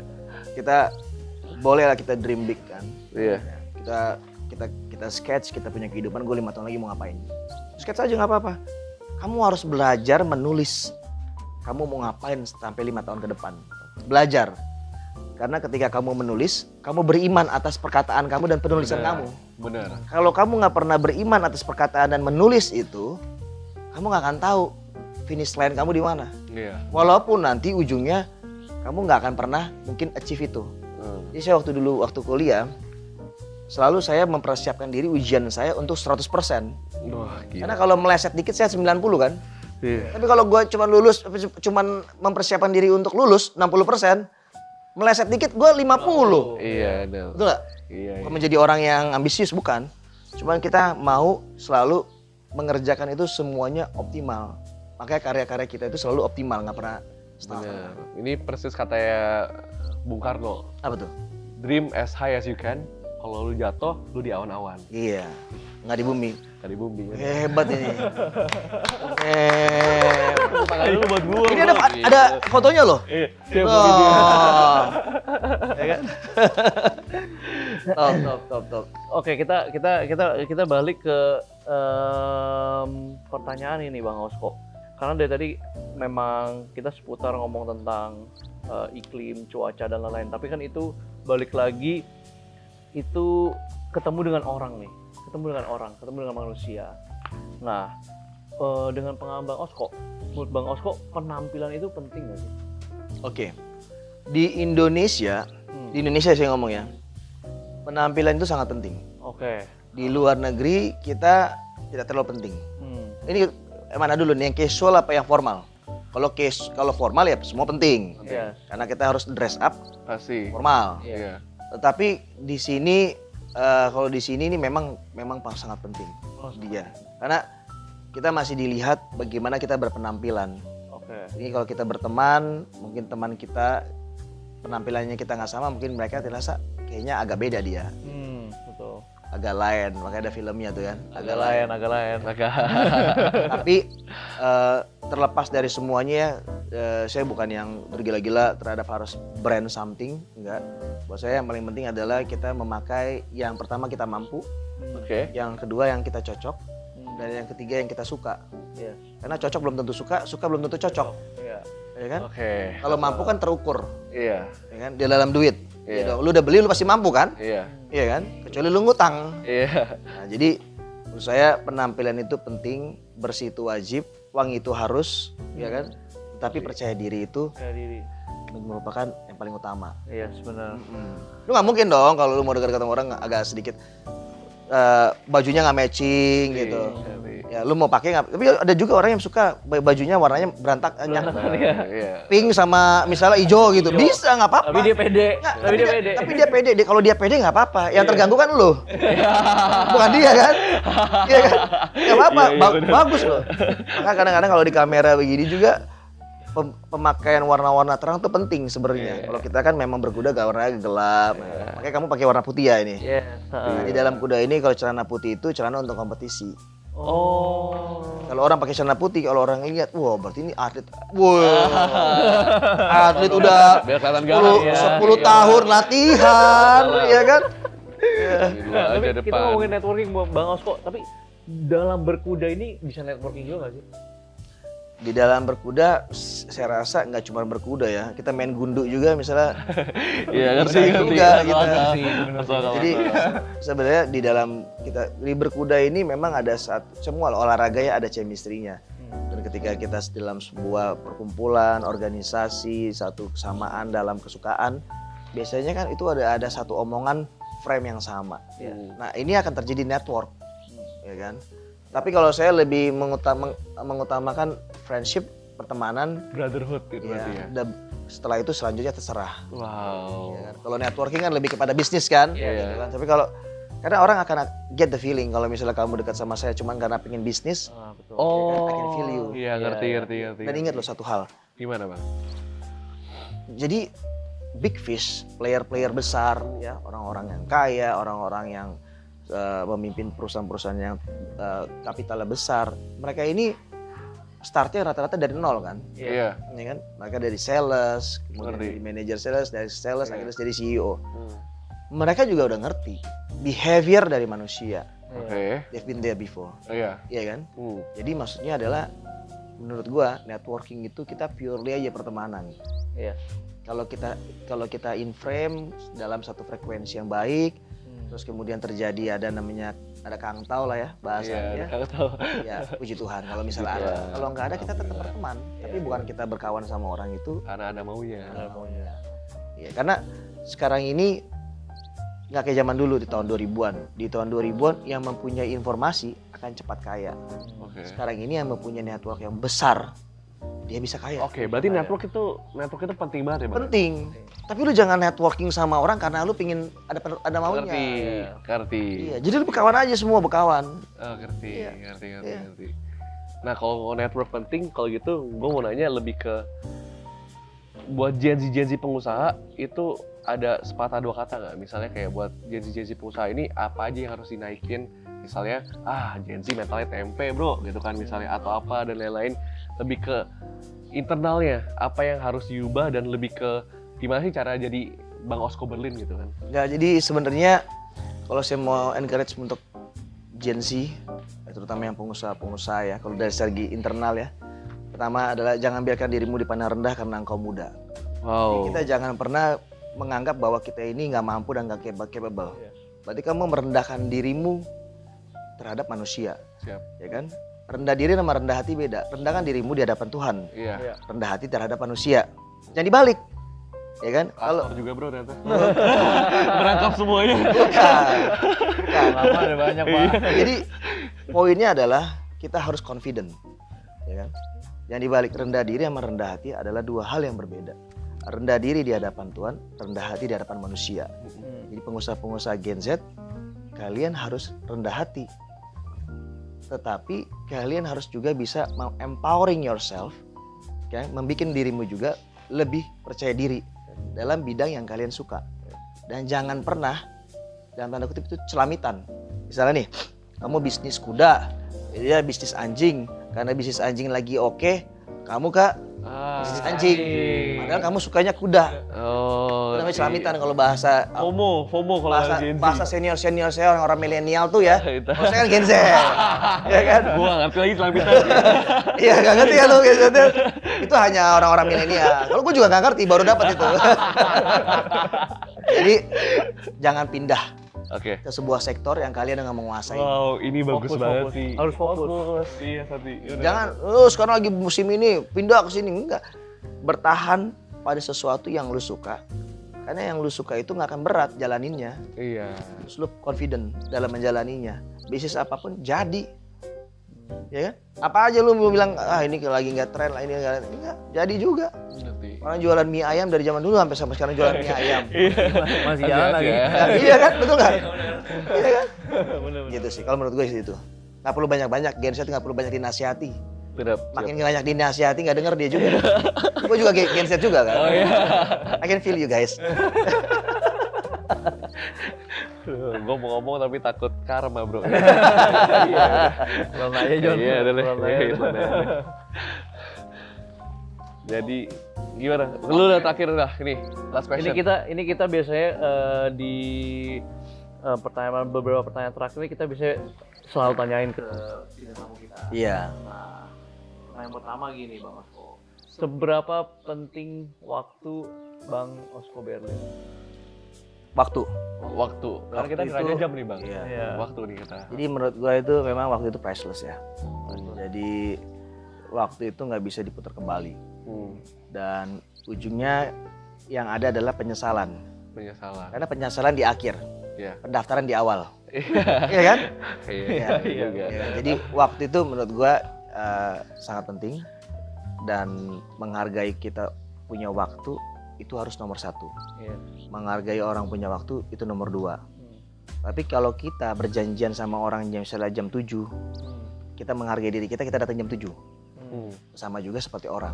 boleh lah kita dream big kan. Iya. Kita sketch, kita punya kehidupan, gue 5 tahun lagi mau ngapain. Sketch aja nggak apa-apa. Kamu harus belajar menulis. Kamu mau ngapain sampai 5 tahun ke depan. Belajar. Karena ketika kamu menulis, kamu beriman atas perkataan kamu dan penulisan kamu. Benar. Kalau kamu nggak pernah beriman atas perkataan dan menulis itu, kamu nggak akan tahu finish line kamu di mana. Iya. Walaupun nanti ujungnya kamu nggak akan pernah mungkin achieve itu. Jadi saya waktu kuliah, selalu saya mempersiapkan diri ujian saya untuk 100%. Wah, gila. Karena kalau meleset dikit saya 90 kan. Iya. Tapi kalau gue cuma lulus, cuman mempersiapkan diri untuk lulus 60%, meleset dikit gue 50. Iya, benar. Betul nggak? Iya. Bukan menjadi orang yang ambisius, bukan. Cuman kita mau selalu mengerjakan itu semuanya optimal. Makanya karya-karya kita itu selalu optimal, nggak pernah setengah. Benar. Ini persis katanya Bung Karno. Apa tuh? Dream as high as you can. Kalau lu jatuh, lu di awan-awan. Iya, nggak di bumi. Tadi bumi. Hebat ini. Tangan dulu buat gua. Ini ada fotonya loh. Iya, siap Oh. buat video. Ya kan? Top. Oke, kita balik ke pertanyaan ini Bang Osko. Karena dari tadi memang kita seputar ngomong tentang iklim, cuaca dan lain-lain. Tapi kan itu balik lagi itu ketemu dengan orang nih, ketemu dengan manusia. Nah, dengan pengalaman Bang Osko, menurut Bang Osko penampilan itu penting nggak sih? Oke. Di Indonesia saya ngomong ya. Penampilan itu sangat penting. Oke. Di luar negeri kita tidak terlalu penting. Hmm. Ini mana dulu nih, yang casual apa yang formal? Kalau formal ya semua penting. Yes. Karena kita harus dress up Pasti. formal. Iya. Tetapi di sini kalau di sini ini memang sangat penting dia. Karena kita masih dilihat bagaimana kita berpenampilan. Oke. Ini kalau kita berteman, mungkin teman kita penampilannya kita nggak sama, mungkin mereka terasa kayaknya agak beda dia, Betul. agak lain. Makanya ada filmnya tuh kan. Agak lain. Tapi terlepas dari semuanya, saya bukan yang bergila-gila terhadap harus brand something, enggak. Buat saya yang paling penting adalah kita memakai yang pertama kita mampu, Oke. yang kedua yang kita cocok, dan yang ketiga yang kita suka. Iya. Karena cocok belum tentu suka belum tentu cocok, Iya. ya kan? Oke. Kalau mampu kan terukur, Iya. ya kan? Di dalam duit. Iya. Lu udah beli lu pasti mampu kan? Iya. Iya kan? Kecuali lu ngutang. Iya. Nah, jadi menurut saya penampilan itu penting, bersih itu wajib, wangi itu harus, ya kan? Tapi percaya diri itu Percaya diri. merupakan yang paling utama. Iya, sebenarnya. Lu nggak mungkin dong kalau lu mau dekat-dekat sama orang agak sedikit bajunya nggak matching gitu. Ya lu mau pakai nggak? Tapi ada juga orang yang suka bajunya warnanya berantakan, Iya. pink sama misalnya hijau gitu. Bisa nggak apa-apa. Tapi dia pede. Nggak, Tapi dia pede. Tapi dia pede. Kalau dia pede nggak apa-apa. Yang terganggu kan lu. Bukan dia kan? Iya kan? Nggak apa-apa. Bagus loh. Maka kadang-kadang kalau di kamera begini juga pemakaian warna-warna terang tuh penting sebenarnya. Kalau kita kan memang berkuda warnanya gelap. Makanya kamu pakai warna putih ya ini. Yes. Nah, di dalam kuda ini kalau celana putih itu celana untuk kompetisi. Oh. Kalau orang pakai celana putih, kalau orang lihat, wah berarti ini atlet. Wah, atlet udah Biar kelihatan 10, garang ya. 10 tahun latihan, ya kan? Dua aja Tapi kita depan. ngomongin networking Bang Osko, tapi dalam berkuda ini bisa networking juga nggak sih? Di dalam berkuda, saya rasa nggak cuma berkuda ya, kita main gundu juga misalnya. Iya, Bisa juga kita. Jadi Jadi sebenarnya di dalam kita di berkuda ini memang ada semua olahraga ya ada chemistry-nya. Dan ketika kita dalam sebuah perkumpulan, organisasi, satu kesamaan dalam kesukaan, biasanya kan itu ada satu omongan frame yang sama. Nah, ini akan terjadi network. Ya kan? Tapi kalau saya lebih mengutamakan friendship, pertemanan, brotherhood gitu berarti ya. Setelah itu selanjutnya terserah. Wow. Ya kan? Kalau networking kan lebih kepada bisnis kan. Iya. Gitu kan? Tapi karena orang akan get the feeling kalau misalnya kamu dekat sama saya cuman karena pengen bisnis. Betul. Oh. I can feel you. Iya, ngerti. Dan ingat loh satu hal. Gimana, Bang? Jadi big fish, player-player besar ya, orang-orang yang kaya, orang-orang yang memimpin perusahaan-perusahaan yang kapitalnya besar, mereka ini startnya rata-rata dari nol kan. Iya. Ya kan? Mereka dari sales, kemudian Ngerti. dari manager sales, dari sales akhirnya jadi CEO. Hmm. Mereka juga udah ngerti behavior dari manusia. Oke. They've been there before. Iya. Iya kan? Hmm. Jadi maksudnya adalah menurut gua networking itu kita purely aja pertemanan. Iya. Kalau kita in frame dalam satu frekuensi yang baik, terus kemudian terjadi ada kangtau lah ya bahasanya. Iya, tahu. Ya puji Tuhan kalau misalnya ada. Kalau nggak ada kita tetap berteman. Tapi bukan kita berkawan sama orang itu. Karena ada maunya. Ya, karena sekarang ini nggak kayak zaman dulu di tahun 2000-an. Di tahun 2000-an yang mempunyai informasi akan cepat kaya. Oke. Sekarang ini yang mempunyai network yang besar, dia bisa kaya. Oke, berarti network itu penting banget ya, Bang? Penting. Tapi lu jangan networking sama orang karena lu pingin ada maunya. Ngerti. Iya, jadi lu berkawan aja semua berkawan. Oh, ngerti. Iya. Ngerti. Nah, kalau network penting, kalau gitu gue mau nanya lebih ke buat Gen Z pengusaha itu ada sepatah dua kata nggak? Misalnya kayak buat Gen Z pengusaha ini apa aja yang harus dinaikin? Misalnya, Gen Z mentalnya tempe bro, gitu kan misalnya, atau apa dan lain-lain. Lebih ke internalnya, apa yang harus diubah dan lebih ke gimana sih cara jadi Bang Osko Berlin gitu kan? Ya, jadi sebenarnya kalau saya mau encourage untuk Gen Z, terutama yang pengusaha-pengusaha ya, kalau dari segi internal ya, pertama adalah jangan biarkan dirimu dipandang rendah karena engkau muda. Wow. Jadi kita jangan pernah menganggap bahwa kita ini nggak mampu dan nggak capable. Berarti kamu merendahkan dirimu terhadap manusia. Siap. Ya kan? Rendah diri sama rendah hati beda. Rendahkan dirimu di hadapan Tuhan. Iya. Rendah hati terhadap manusia. Jangan dibalik. Ya kan? Kalau juga bro ternyata. Merangkap semuanya. Bukan. Lama ada banyak Pak. Jadi poinnya adalah kita harus confident. Ya kan? Yang dibalik rendah diri sama rendah hati adalah dua hal yang berbeda. Rendah diri di hadapan Tuhan, rendah hati di hadapan manusia. Jadi pengusaha-pengusaha Gen Z, kalian harus rendah hati. Tetapi kalian harus juga bisa empowering yourself, okay? Membikin dirimu juga lebih percaya diri dalam bidang yang kalian suka. Dan jangan pernah, dalam tanda kutip itu celamitan. Misalnya nih, kamu bisnis kuda, dia bisnis anjing. Karena bisnis anjing lagi oke, kamu bisnis anjing. Padahal kamu sukanya kuda. Oh. Itu namanya celamitan kalau bahasa FOMO kalau Gen Z. bahasa senior saya orang milenial tuh ya. Itu. Kalau saya kan Gen Z. Ya kan? Gua nggak ngerti lagi celamitan. Iya, nggak ngerti ya lu Gen Z. Itu hanya orang-orang milenial. Kalau gue juga nggak ngerti, baru dapat itu. Jadi jangan pindah Oke. ke sebuah sektor yang kalian nggak menguasai. Wow, ini bagus banget sih. Harus fokus. Iya, Sati. Jangan, sekarang lagi musim ini pindah ke sini, enggak. Bertahan pada sesuatu yang lu suka. Karena yang lu suka itu nggak akan berat jalaninnya. Iya. Terus lu confident dalam menjalaninya. Bisnis apapun jadi. Ya kan? Apa aja lu mau bilang, ini lagi nggak tren lah, ini enggak, jadi juga. Ngerti. Orang jualan mie ayam dari zaman dulu sampai sekarang jualan mie ayam. Masih jalan lagi. Iya kan, betul nggak? Iya kan? Bener. Gitu sih, kalau menurut gue sih itu. Nggak perlu banyak-banyak, Gen Z nggak perlu banyak dinasihati. Tidak. Makin banyak dinasihati nggak denger dia juga. Gue juga Gen Z juga kan. Oh iya. I can feel you guys. Gue mau ngomong tapi takut karma bro. Belum aja John. Iya, udah deh. Belum aja. Iya, udah deh. Jadi gimana? Lu udah terakhir dah ini last question. Ini kita biasanya di beberapa pertanyaan terakhir ini kita bisa selalu tanyain ke bintang tamu kita. Iya. Nah, yang pertama gini Bang Osko. Seberapa penting waktu Bang Osko Berlin? Waktu. Karena kita Waktu nanya itu- jam nih bang. Iya. Waktu nih kita. Jadi menurut gue itu memang waktu itu priceless ya. Jadi waktu itu nggak bisa diputar kembali. Dan ujungnya yang ada adalah penyesalan. Penyesalan. Karena penyesalan di akhir, Iya. pendaftaran di awal. Iya kan? Iya. Iya. Jadi waktu itu menurut gua sangat penting dan menghargai kita punya waktu itu harus nomor satu. Iya. Menghargai orang punya waktu itu nomor dua. Tapi kalau kita berjanjian sama orang misalnya jam 7, kita menghargai diri kita datang jam 7. Sama juga seperti orang.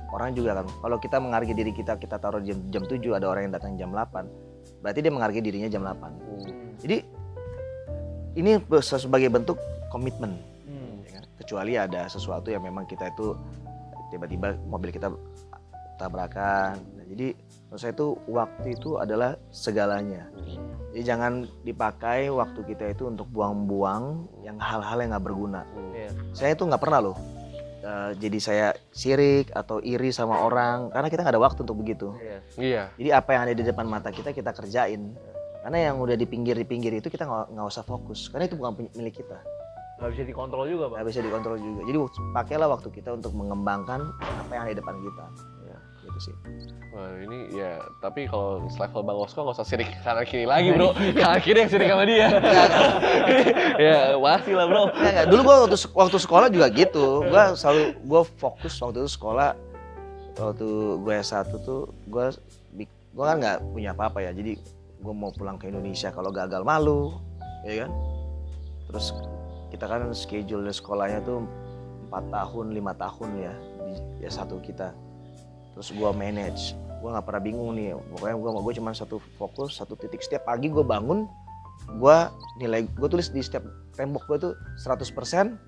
Orang juga kan, kalau kita menghargai diri kita taruh jam 7, ada orang yang datang jam 8. Berarti dia menghargai dirinya jam 8. Jadi ini sebagai bentuk komitmen. Ya kan? Kecuali ada sesuatu yang memang kita itu tiba-tiba mobil kita tabrakan. Nah, jadi menurut saya itu waktu itu adalah segalanya. Jadi jangan dipakai waktu kita itu untuk buang-buang yang hal-hal yang nggak berguna. Iya. Saya itu nggak pernah loh. Jadi saya sirik atau iri sama orang karena kita nggak ada waktu untuk begitu. Iya. Jadi apa yang ada di depan mata kita kerjain. Karena yang udah di pinggir itu kita nggak usah fokus karena itu bukan milik kita. Nggak bisa dikontrol juga Bang. Nggak bisa dikontrol juga. Jadi pakailah waktu kita untuk mengembangkan apa yang ada di depan kita. Gitu sih. Wah ini ya, tapi kalau level Bang Osko nggak usah sirik kanan kiri lagi bro. Kanan kiri yang sirik sama dia. Ya pasti lah bro. Enggak. Dulu gue waktu sekolah juga gitu. Gue fokus waktu itu sekolah. Waktu gue S1 tuh gue kan nggak punya apa-apa ya. Jadi gue mau pulang ke Indonesia kalau gagal malu, ya kan. Terus kita kan schedule sekolahnya tuh 4 tahun, 5 tahun ya di S1 kita. Terus gue manage, gue nggak pernah bingung nih. Pokoknya gue cuma satu fokus, satu titik. Setiap pagi gue bangun, gue tulis di setiap tembok gue tuh 100%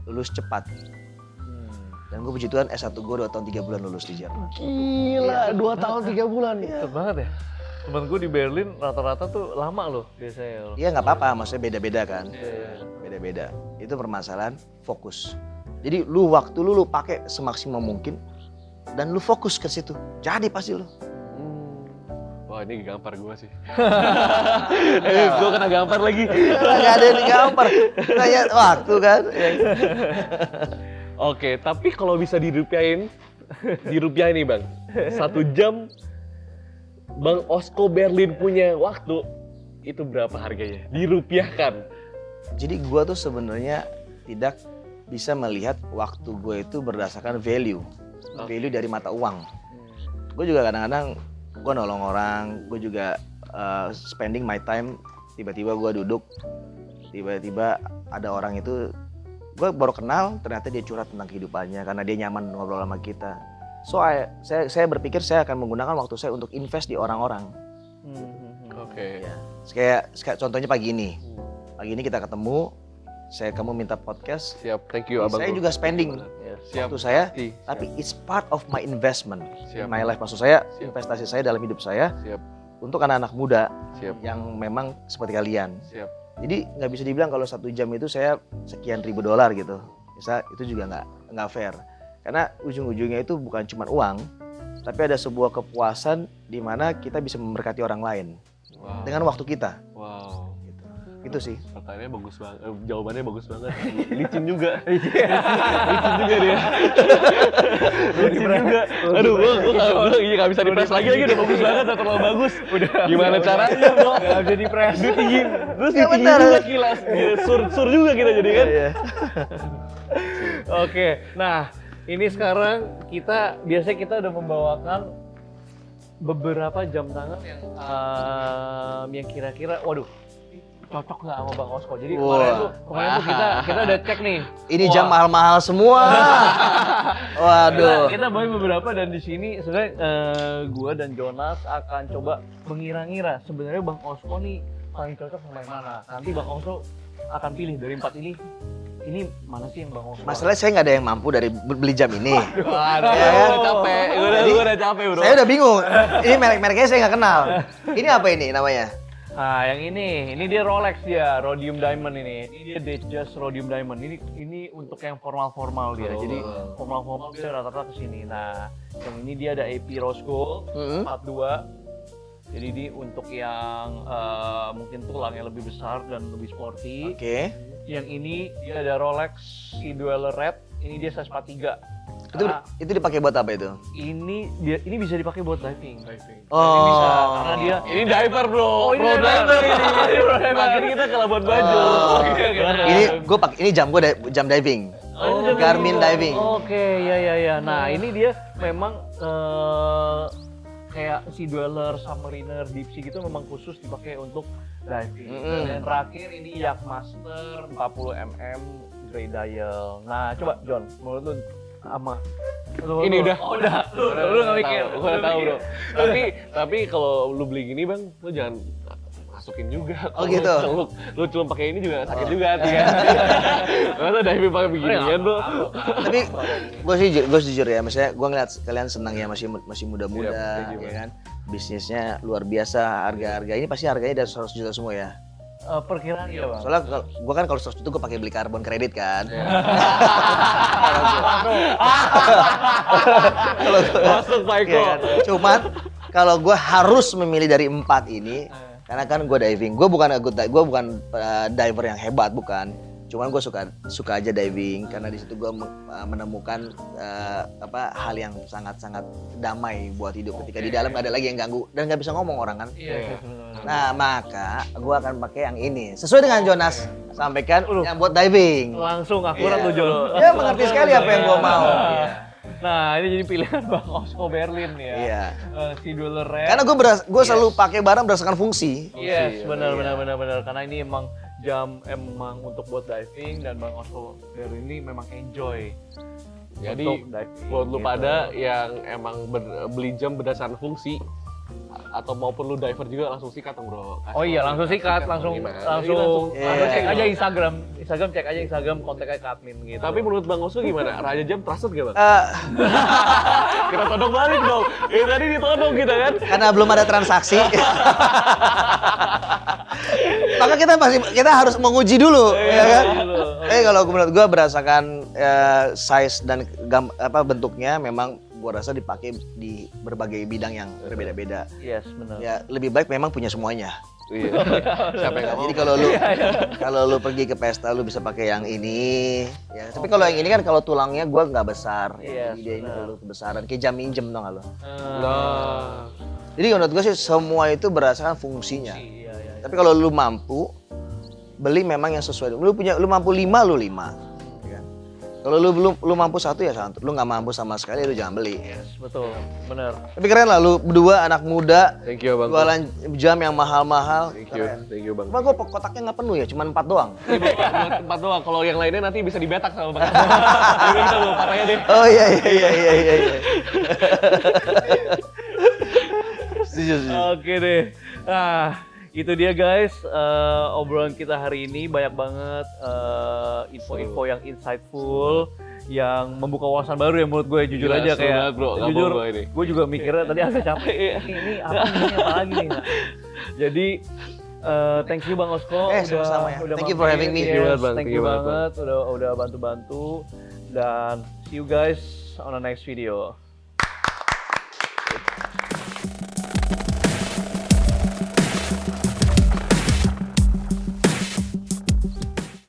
lulus cepat. Dan gue puji Tuhan S1 gue 2 tahun 3 bulan lulus di Jerman. Gila, 2 tahun 3 bulan. Cepet banget ya. Temen gue di Berlin rata-rata tuh lama loh biasanya. Iya nggak apa-apa, maksudnya beda-beda kan. Beda-beda. Itu permasalahan fokus. Jadi waktu lu pakai semaksimal mungkin dan lu fokus ke situ. Jadi pasti lu. Wah ini gampar gue sih. Gue kena gampar lagi. Gak ada yang digampar. Kayak waktu kan. Oke, tapi kalau bisa dirupiahin nih bang. 1 jam Bang Osko Berlin punya waktu itu berapa harganya? Dirupiahkan. Jadi gue tuh sebenarnya tidak bisa melihat waktu gue itu berdasarkan value dari mata uang. Gue juga kadang-kadang gue nolong orang, gue juga spending my time. Tiba-tiba gue duduk, tiba-tiba ada orang itu gue baru kenal, ternyata dia curhat tentang kehidupannya karena dia nyaman ngobrol sama kita. So saya berpikir saya akan menggunakan waktu saya untuk invest di orang-orang. Oke. Ya. Kayak contohnya pagi ini kita ketemu, kamu minta podcast. Siap, thank you abang. Saya juga spending Siap. waktu saya, Siap. tapi it's part of my investment Siap. in my life. Maksud saya Siap. investasi saya dalam hidup saya Siap. untuk anak-anak muda Siap. yang memang seperti kalian. Siap. Jadi nggak bisa dibilang kalau 1 jam itu saya sekian ribu dolar gitu. Bisa itu juga nggak fair. Karena ujung-ujungnya itu bukan cuma uang, tapi ada sebuah kepuasan di mana kita bisa memberkati orang lain dengan waktu kita. Wow. Itu sih. Pertanyaannya bagus banget, jawabannya bagus banget. Licin juga. Licin juga dia. Licin juga. Aduh, gue nggak bisa dipres lagi udah bagus banget, udah terlalu bagus. Udah. Gimana caranya bro? Gak bisa dipres. Duit tinggi, terus Ya, tinggi benar. juga kilas. Sur juga kita jadi kan. Iya. Oke, nah ini sekarang biasanya kita udah membawakan beberapa jam tangan yang kira-kira, waduh, cocok nggak sama Bang Osko. Jadi kemarin tuh kita udah cek nih. Ini jam mahal-mahal semua. Waduh. Kita bawain beberapa dan di sini sebenarnya gua dan Jonas akan coba mengira-ngira sebenarnya Bang Osko nih paling cocok sama yang mana. Nanti Bang Osko akan pilih dari 4 ini mana sih yang Bang Osko? Masalahnya saya nggak ada yang mampu dari beli jam ini. Waduh, Ya kan? capek. Jadi, Gue udah capek bro. Saya udah bingung. Ini merek-mereknya saya nggak kenal. Ini apa ini namanya? Nah, yang ini dia Rolex dia, Rhodium Diamond ini. Ini dia Datejust Rhodium Diamond. Ini untuk yang formal-formal dia. Jadi formal-formal dia rata-rata kesini. Nah, yang ini dia ada AP Rose Gold 42. Jadi ini untuk yang mungkin tulangnya lebih besar dan lebih sporty. Oke. Yang ini dia ada Rolex Sea Dweller Red. Ini dia size 43. Itu dipakai buat apa itu? Ini bisa dipakai buat diving. Oh. Ini bisa karena dia Ini diver bro. Oh, ini diver ini. Makin kita ke Labuan Bajo. Ini jam gue jam diving. Oh, Garmin diving. Oke, ya. Nah, ini dia memang kayak Sea Dweller, Submariner, Deep Sea gitu memang khusus dipakai untuk diving. Dan terakhir ini Yachtmaster 40 mm Grey Dial. Nah, coba John, menurut lu sama Ini udah. Lu nggak mikir. Gue udah tahu bro. Tapi kalau lu beli gini bang, lu jangan masukin juga. Oh gitu. Lu cuma pakai ini juga sakit juga hati kan. Masa diving pakai beginian bro. Tapi gue jujur ya, maksudnya gue ngeliat kalian senang ya masih muda-muda, ya kan. Bisnisnya luar biasa, harga ini pasti harganya dari 100 juta semua ya. Perkiraan ya bang. Soalnya gue kan kalau 100 juta gue pakai beli karbon kredit kan. Masuk Pak Eko. Iya kan? Cuman kalau gue harus memilih dari 4 ini, karena kan gue diving, gue bukan diver yang hebat bukan. Cuman gue suka aja diving karena di situ gue menemukan hal yang sangat-sangat damai buat hidup ketika di dalam gak ada lagi yang ganggu dan nggak bisa ngomong orang kan. Nah maka gue akan pakai yang ini sesuai dengan Jonas sampaikan yang buat diving. Langsung akurat tuh Jon. Ya mengerti sekali apa yang gue mau. Nah ini jadi pilihan Bang Osko Berlin ya. Iya. Si Dueler Red. Karena gue selalu pakai barang berdasarkan fungsi. Yes, benar. Karena ini emang jam emang untuk buat diving dan Bang Osko Berlin ini memang enjoy. Jadi untuk diving, buat lu gitu. pada yang emang beli jam berdasarkan fungsi atau maupun lu diver juga langsung sikat dong bro. Oh iya langsung sikat, langsung cek aja Instagram cek aja Instagram kontak aja ke admin gitu. Tapi menurut Bang Osko gimana? Raja Jam trusted gak Bang? Kita todong balik dong. Tadi ditodong kita kan. Karena belum ada transaksi. Maka kita harus menguji dulu, ya kan? Kalau menurut gue berdasarkan size dan bentuknya memang gue rasa dipakai di berbagai bidang yang berbeda-beda. Yes, benar. Ya lebih baik memang punya semuanya. Iya. Siapa yang nggak mau? Jadi kalau lu pergi ke pesta lu bisa pakai yang ini. Ya, tapi kalau yang ini kan kalau tulangnya gue nggak besar. Yes, Jadi dia ini perlu kebesaran. Kayak jam minjem dong lo. Nah. Jadi menurut gue sih semua itu berdasarkan fungsinya. Iya. Tapi kalau lu mampu beli memang yang sesuai. Lu mampu 5 lu 5. Kalau lu mampu 1 ya 1. Lu nggak mampu sama sekali lu jangan beli. Yes, betul. Benar. Tapi keren lah lu berdua anak muda. Thank you Bang. Jualan jam yang mahal-mahal. Thank you Bang. Cuma gue kotaknya nggak penuh ya, cuma 4 doang. Ini buat tempat doang. Kalau yang lainnya nanti bisa dibetak sama Bang. Jadi kita bawa parahnya deh. Oh iya. Setuju. Oke deh. Nah, itu dia guys obrolan kita hari ini, banyak banget info-info yang insightful, yang membuka wawasan baru ya menurut gue. Jujur Gila, aja seru kayak banget, bro. Nggak jujur bohong ini. gue juga mikirnya tadi agak capek. ini apa lagi nih? Nah, jadi thank you Bang Osko sama-sama ya. Thank you for mampir. having me. Yes, Bang. thank you banget udah bantu-bantu dan see you guys on the next video.